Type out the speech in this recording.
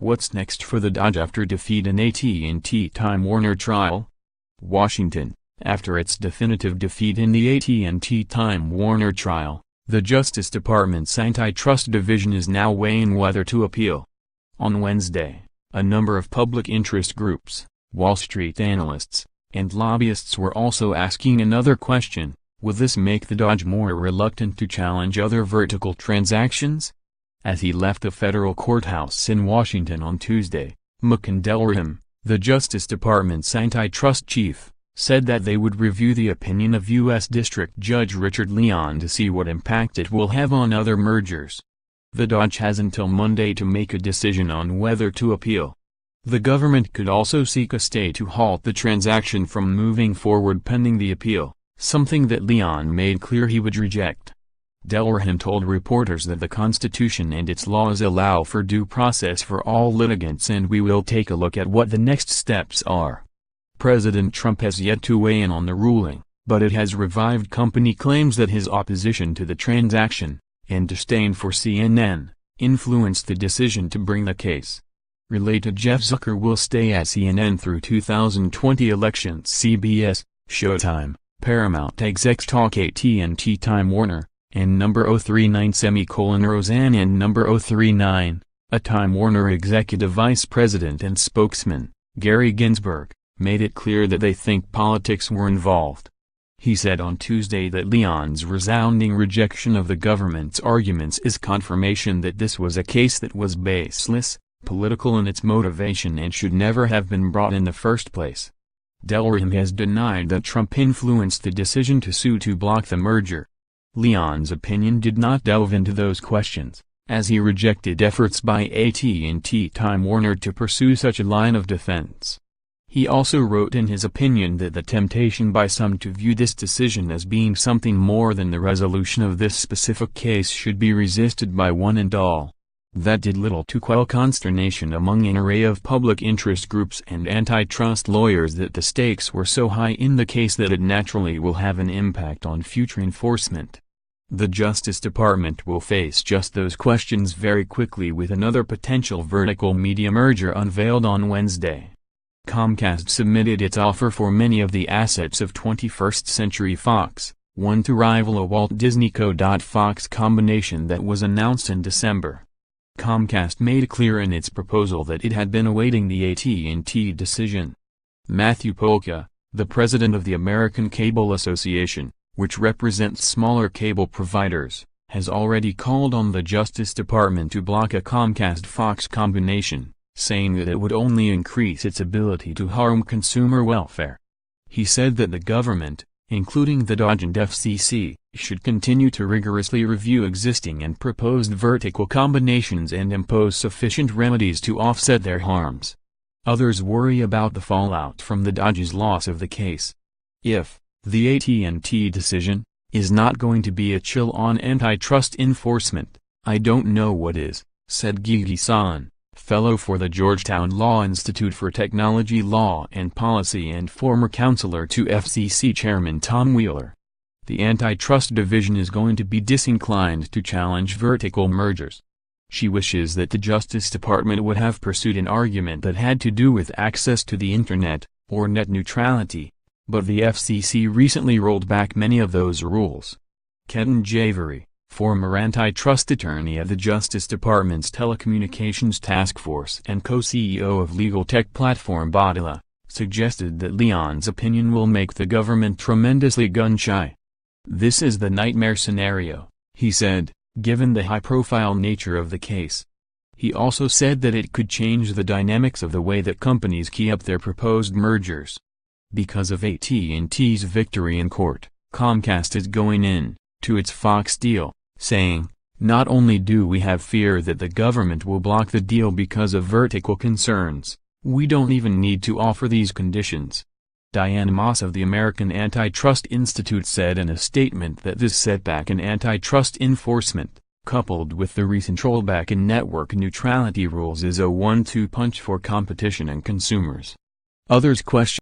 What's next for the DOJ after defeat in AT&T-Time Warner Trial? Washington. After its definitive defeat in the AT&T-Time Warner Trial, the Justice Department's Antitrust Division is now weighing whether to appeal. On Wednesday, a number of public interest groups, Wall Street analysts, and lobbyists were also asking another question: will this make the DOJ more reluctant to challenge other vertical transactions? As he left the federal courthouse in Washington on Tuesday, McDelraham, the Justice Department's antitrust chief, said that they would review the opinion of U.S. District Judge Richard Leon to see what impact it will have on other mergers. The DOJ has until Monday to make a decision on whether to appeal. The government could also seek a stay to halt the transaction from moving forward pending the appeal, something that Leon made clear he would reject. Delraham told reporters that the Constitution and its laws allow for due process for all litigants, and we will take a look at what the next steps are. President Trump has yet to weigh in on the ruling, but it has revived company claims that his opposition to the transaction, and disdain for CNN, influenced the decision to bring the case. Related: Jeff Zucker will stay at CNN through 2020 elections. CBS, Showtime, Paramount execs talk AT&T-Time Warner, and number 039 Roseanne and number 039, a Time Warner executive vice president and spokesman, Gary Ginsberg, made it clear that they think politics were involved. He said on Tuesday that Leon's resounding rejection of the government's arguments is confirmation that this was a case that was baseless, political in its motivation, and should never have been brought in the first place. Delraham has denied that Trump influenced the decision to sue to block the merger. Leon's opinion did not delve into those questions, as he rejected efforts by AT&T-Time Warner to pursue such a line of defense. He also wrote in his opinion that the temptation by some to view this decision as being something more than the resolution of this specific case should be resisted by one and all. That did little to quell consternation among an array of public interest groups and antitrust lawyers that the stakes were so high in the case that it naturally will have an impact on future enforcement. The Justice Department will face just those questions very quickly, with another potential vertical media merger unveiled on Wednesday. Comcast submitted its offer for many of the assets of 21st Century Fox, one to rival a Walt Disney Co.Fox combination that was announced in December. Comcast made clear in its proposal that it had been awaiting the AT&T decision. Matthew Polka, the president of the American Cable Association, which represents smaller cable providers, has already called on the Justice Department to block a Comcast-Fox combination, saying that it would only increase its ability to harm consumer welfare. He said that the government, including the DOJ and FCC, should continue to rigorously review existing and proposed vertical combinations and impose sufficient remedies to offset their harms. Others worry about the fallout from the DOJ's loss of the case. If the AT&T decision is not going to be a chill on antitrust enforcement, I don't know what is, said Gigi Sahn, fellow for the Georgetown Law Institute for Technology Law and Policy and former counselor to FCC Chairman Tom Wheeler. The Antitrust Division is going to be disinclined to challenge vertical mergers. She wishes that the Justice Department would have pursued an argument that had to do with access to the Internet, or net neutrality, but the FCC recently rolled back many of those rules. Ketan Javeri, former antitrust attorney at the Justice Department's Telecommunications Task Force and co-CEO of legal tech platform Bodila, suggested that Leon's opinion will make the government tremendously gun-shy. This is the nightmare scenario, he said, given the high-profile nature of the case. He also said that it could change the dynamics of the way that companies key up their proposed mergers. Because of AT&T's victory in court, Comcast is going in to its Fox deal, saying, "Not only do we have fear that the government will block the deal because of vertical concerns, we don't even need to offer these conditions." Diane Moss of the American Antitrust Institute said in a statement that this setback in antitrust enforcement, coupled with the recent rollback in network neutrality rules, is a 1-2 punch for competition and consumers. Others question